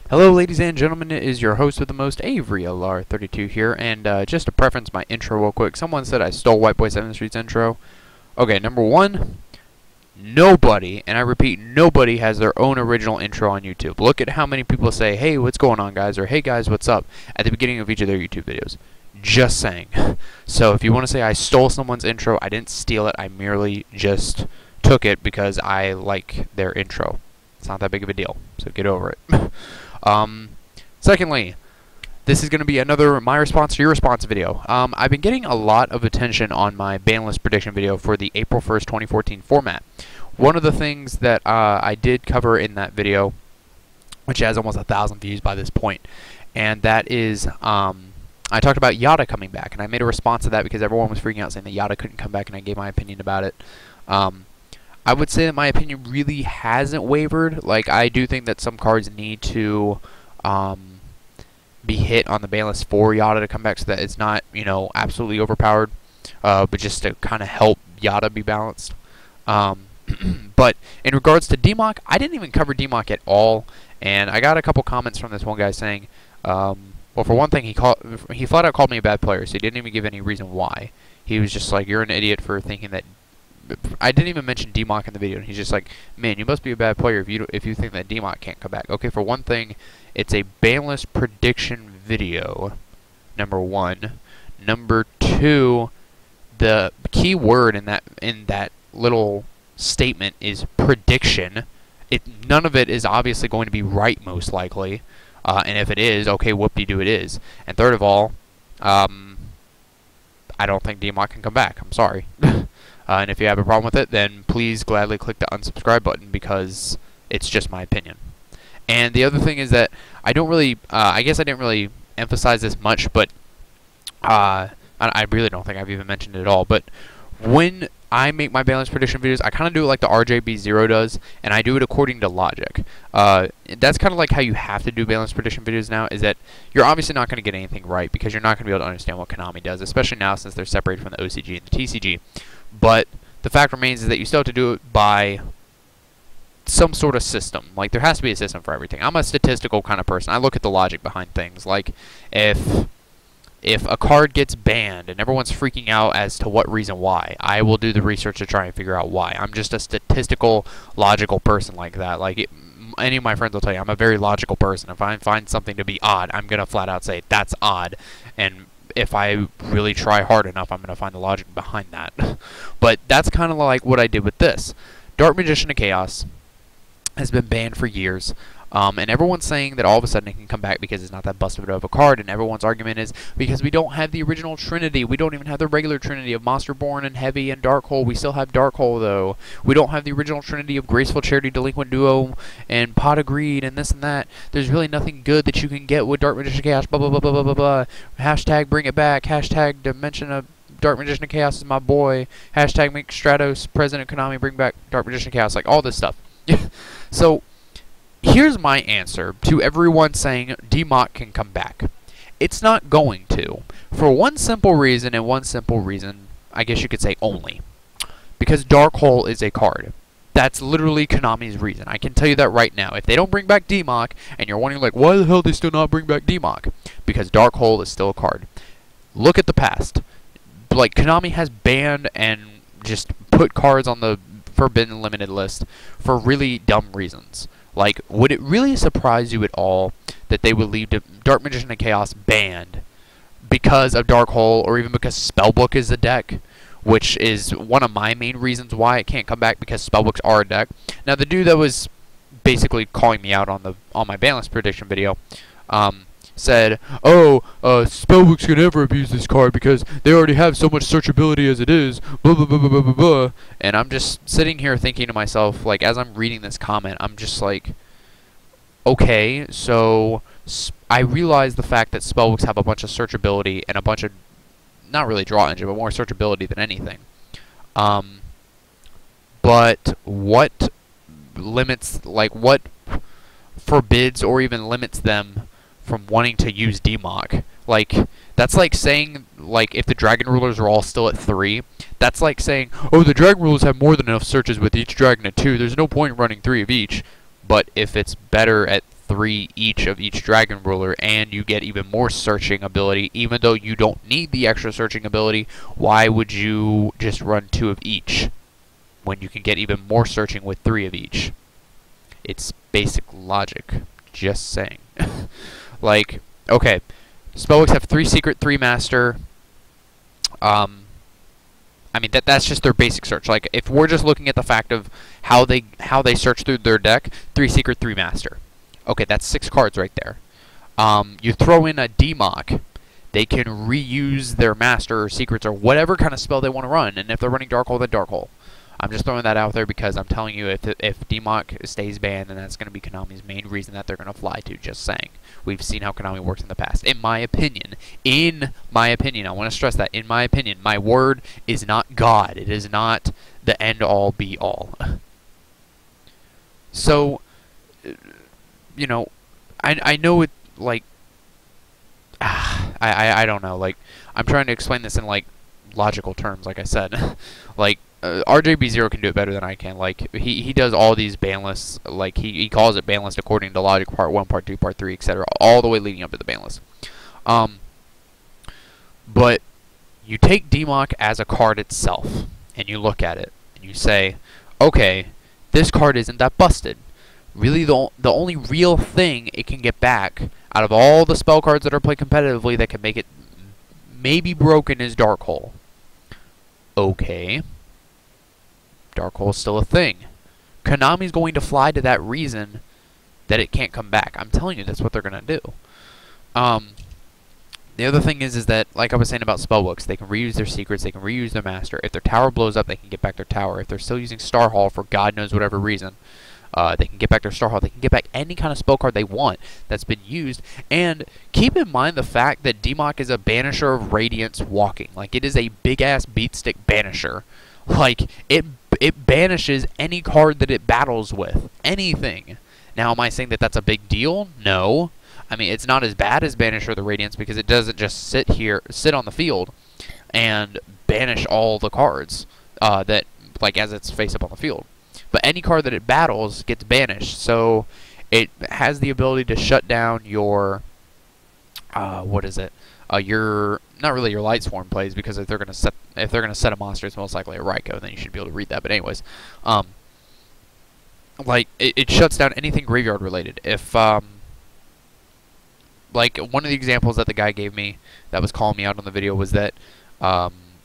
Hello ladies and gentlemen, it is your host with the most, Avery LR32 here, and just to preference my intro real quick, someone said I stole White Boy 7th Street's intro. Okay, number one, nobody, and I repeat, nobody has their own original intro on YouTube. Look at how many people say, hey, what's going on guys, or hey guys, what's up, at the beginning of each of their YouTube videos. Just saying. So if you want to say I stole someone's intro, I didn't steal it, I merely just took it because I like their intro. It's not that big of a deal, so get over it. Secondly, this is going to be another my response to your response video. I've been getting a lot of attention on my ban list prediction video for the April 1st, 2014 format. One of the things that I did cover in that video, which has almost 1,000 views by this point, and that is I talked about Yada coming back, and I made a response to that because everyone was freaking out saying that Yada couldn't come back, and I gave my opinion about it. I would say that my opinion really hasn't wavered. Like, I do think that some cards need to be hit on the ban list for Yada to come back so that it's not, you know, absolutely overpowered, but just to kind of help Yada be balanced. But in regards to DMOC, I didn't even cover DMOC at all, and I got a couple comments from this one guy saying, well, for one thing, he flat out called me a bad player, so he didn't even give any reason why. He was just like, you're an idiot for thinking that. I didn't even mention DMOC in the video, and he's just like, man, you must be a bad player if you think that DMOC can't come back. Okay, for one thing, it's a ban list prediction video, number one. Number two, the key word in that little statement is prediction. None of it is obviously going to be right, most likely, and if it is, okay, whoop-de-doo it is. And third of all, I don't think DMOC can come back. I'm sorry. And if you have a problem with it, then please gladly click the unsubscribe button because it's just my opinion. And the other thing is that I don't really, I guess I didn't really emphasize this much, but I really don't think I've even mentioned it at all. But when I make my balance prediction videos, I kind of do it like the RJB0 does, and I do it according to logic. That's kind of like how you have to do balance prediction videos now, is that you're obviously not going to get anything right because you're not going to be able to understand what Konami does, especially now since they're separated from the OCG and the TCG. But the fact remains is that you still have to do it by some sort of system. Like, there has to be a system for everything. I'm a statistical kind of person. I look at the logic behind things. Like, if a card gets banned and everyone's freaking out as to what reason why, I will do the research to try and figure out why. I'm just a statistical, logical person like that. Like, any of my friends will tell you I'm a very logical person. If I find something to be odd, I'm going to flat out say, that's odd. And if I really try hard enough, I'm going to find the logic behind that. But that's kind of like what I did with this. Dark Magician of Chaos has been banned for years, and everyone's saying that all of a sudden it can come back because it's not that busted of a card, and everyone's argument is because we don't have the original Trinity. We don't even have the regular Trinity of Monsterborn and Heavy and Dark Hole. We still have Dark Hole, though. We don't have the original Trinity of Graceful Charity, Delinquent Duo, and Pot of Greed, and this and that. There's really nothing good that you can get with Dark Magician of Chaos, blah, blah, blah, blah, blah, blah, blah. Hashtag bring it back. Hashtag Dimension of Dark Magician of Chaos is my boy. Hashtag make Stratos President Konami bring back Dark Magician of Chaos. Like, all this stuff. So, here's my answer to everyone saying DMOC can come back. It's not going to. For one simple reason, and one simple reason, I guess you could say only. Because Dark Hole is a card. That's literally Konami's reason. I can tell you that right now. If they don't bring back DMOC, and you're wondering, like, why the hell do they still not bring back DMOC? Because Dark Hole is still a card. Look at the past. Like, Konami has banned and just put cards on the Forbidden Limited list for really dumb reasons. Like, would it really surprise you at all that they would leave Dark Magician of Chaos banned because of Dark Hole, or even because Spellbook is a deck, which is one of my main reasons why it can't come back, because Spellbooks are a deck. Now, the dude that was basically calling me out on my ban list prediction video said, oh, Spellbooks can never abuse this card because they already have so much searchability as it is, blah, blah, blah, blah, blah, blah, blah. And I'm just sitting here thinking to myself, like, as I'm reading this comment, I'm just like, okay, so I realize the fact that Spellbooks have a bunch of searchability and a bunch of, not really draw engine, but more searchability than anything. But what limits, like, what forbids or even limits them from wanting to use DMOC? Like, that's like saying, like, if the Dragon Rulers are all still at 3, that's like saying, oh, the Dragon Rulers have more than enough searches with each Dragon at 2, there's no point in running 3 of each. But if it's better at 3 each of each Dragon Ruler, and you get even more searching ability. Even though you don't need the extra searching ability, why would you just run 2 of each when you can get even more searching with 3 of each? It's basic logic. Just saying. Like, okay, spellbooks have 3 secret, 3 master. I mean, that's just their basic search. Like, if we're just looking at the fact of how they search through their deck, 3 secret, 3 master. Okay, that's 6 cards right there. You throw in a DMOC, they can reuse their master or secrets or whatever kind of spell they want to run. And if they're running Dark Hole, then Dark Hole. I'm just throwing that out there because I'm telling you, if DMOC stays banned, then that's going to be Konami's main reason that they're going to fly to. Just saying. We've seen how Konami works in the past. In my opinion, I want to stress that, in my opinion, my word is not God. It is not the end-all, be-all. So, you know, I know it, like, I don't know, like, I'm trying to explain this in, like, logical terms, like I said. Like, RJB0 can do it better than I can. Like, he does all these ban lists, like, he calls it ban list according to logic, part 1, part 2, part 3, etc., all the way leading up to the ban list. But you take DMOC as a card itself, and you look at it, and you say, okay, this card isn't that busted. Really, the only real thing it can get back out of all the spell cards that are played competitively that can make it maybe broken is Dark Hole. Okay. Dark Hole is still a thing. Konami's going to fly to that reason that it can't come back. I'm telling you, that's what they're going to do. The other thing is that, like I was saying about spellbooks, they can reuse their secrets, they can reuse their master. If their tower blows up, they can get back their tower. If they're still using Star Hall for God knows whatever reason, they can get back their Star Hall. They can get back any kind of spell card they want that's been used. And keep in mind the fact that DMOC is a banisher of Radiance walking. Like, it is a big-ass beatstick banisher. Like, it banishes any card that it battles with. Anything. Now, am I saying that that's a big deal? No. I mean, it's not as bad as Banisher of the Radiance because it doesn't just sit on the field and banish all the cards that, like, as it's face up on the field. But any card that it battles gets banished, so it has the ability to shut down your, your, not really your Light Swarm plays, because if they're gonna set a monster, it's most likely a Raikou, then you should be able to read that. But anyways, like, it shuts down anything graveyard related. If like, one of the examples that the guy gave me that was calling me out on the video was that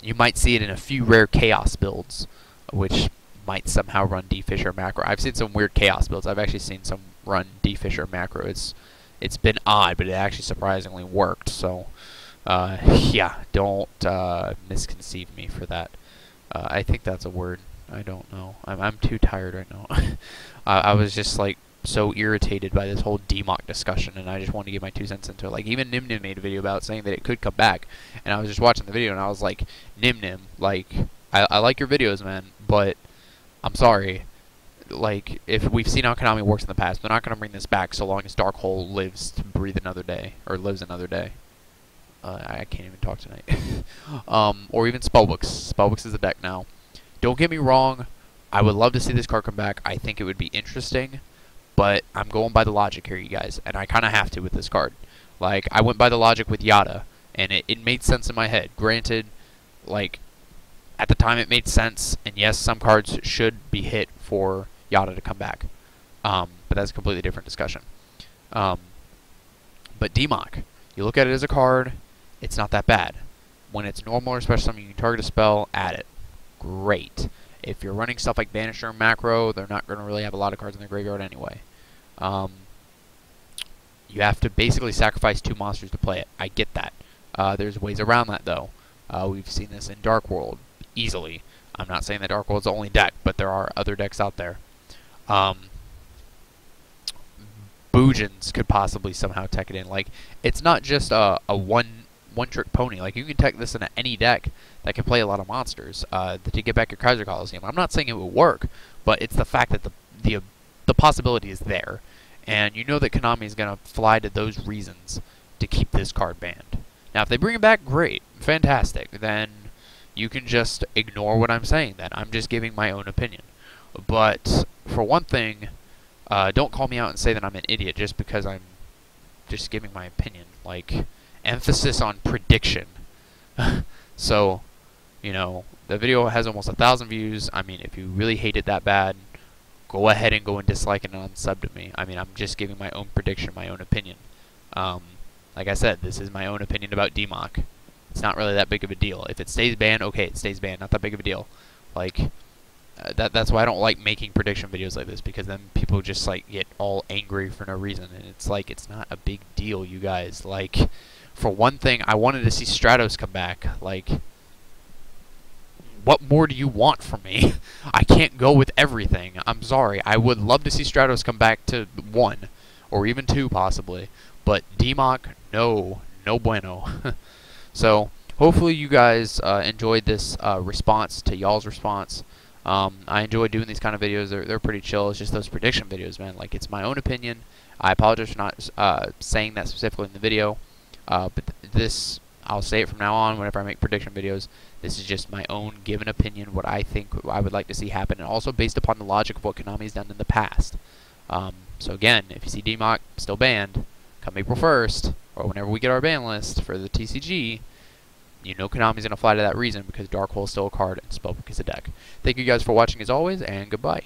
you might see it in a few rare Chaos builds, which might somehow run D-Fisher macro. I've seen some weird Chaos builds. I've actually seen some run D-Fisher macro. It's been odd, but it actually surprisingly worked. So, yeah, don't misconceive me for that. I think that's a word. I don't know. I'm too tired right now. I was just, like, so irritated by this whole DMOC discussion, and I just wanted to give my 2 cents into it. Like, even Nimnim made a video about saying that it could come back, and I was just watching the video, and I was like, Nimnim, like, I like your videos, man, but I'm sorry. Like, if we've seen how Konami works in the past, they're not going to bring this back so long as Dark Hole lives to breathe another day, or lives another day. I can't even talk tonight. Or even Spellbooks. Spellbooks is a deck now. Don't get me wrong, I would love to see this card come back. I think it would be interesting. But I'm going by the logic here, you guys, and I kind of have to with this card. Like, I went by the logic with Yada, and it made sense in my head. Granted, like, at the time it made sense, and yes, some cards should be hit for Yada to come back. But that's a completely different discussion. But DMOC, you look at it as a card, it's not that bad. When it's normal or special summon, you can target a spell, add it. Great. If you're running stuff like Banisher and Macro, they're not going to really have a lot of cards in their graveyard anyway. You have to basically sacrifice 2 monsters to play it. I get that. There's ways around that, though. We've seen this in Dark World, easily. I'm not saying that Dark World's the only deck, but there are other decks out there. Boojins could possibly somehow tech it in. Like, it's not just a one-trick pony. Like, you can tech this into any deck that can play a lot of monsters to get back your Kaiser Coliseum. I'm not saying it will work, but it's the fact that the possibility is there. And you know that Konami is going to fly to those reasons to keep this card banned. Now, if they bring it back, great. Fantastic. Then you can just ignore what I'm saying then. I'm just giving my own opinion. But, for one thing, don't call me out and say that I'm an idiot just because I'm just giving my opinion. Like, emphasis on prediction. So, you know, the video has almost 1,000 views. I mean, if you really hate it that bad, go ahead and go and dislike it and unsub to me. I mean, I'm just giving my own prediction, my own opinion. Like I said, this is my own opinion about DMOC. It's not really that big of a deal. If it stays banned, okay, it stays banned. Not that big of a deal. Like, that's why I don't like making prediction videos like this, because then people just, like, get all angry for no reason. And it's like, it's not a big deal, you guys. Like, for one thing, I wanted to see Stratos come back. Like, what more do you want from me? I can't go with everything. I'm sorry. I would love to see Stratos come back to 1, or even 2 possibly. But DMOC, no bueno. So, hopefully you guys enjoyed this response to y'all's response. I enjoy doing these kind of videos. They're pretty chill. It's just those prediction videos, man. Like, it's my own opinion. I apologize for not saying that specifically in the video. But this, I'll say it from now on whenever I make prediction videos. This is just my own given opinion, what I think I would like to see happen, and also based upon the logic of what Konami's done in the past. So again, if you see DMOC still banned, come April 1st, or whenever we get our ban list for the TCG, you know Konami's going to fly to that reason, because Dark Hole is still a card and Spellbook is a deck. Thank you guys for watching as always, and goodbye.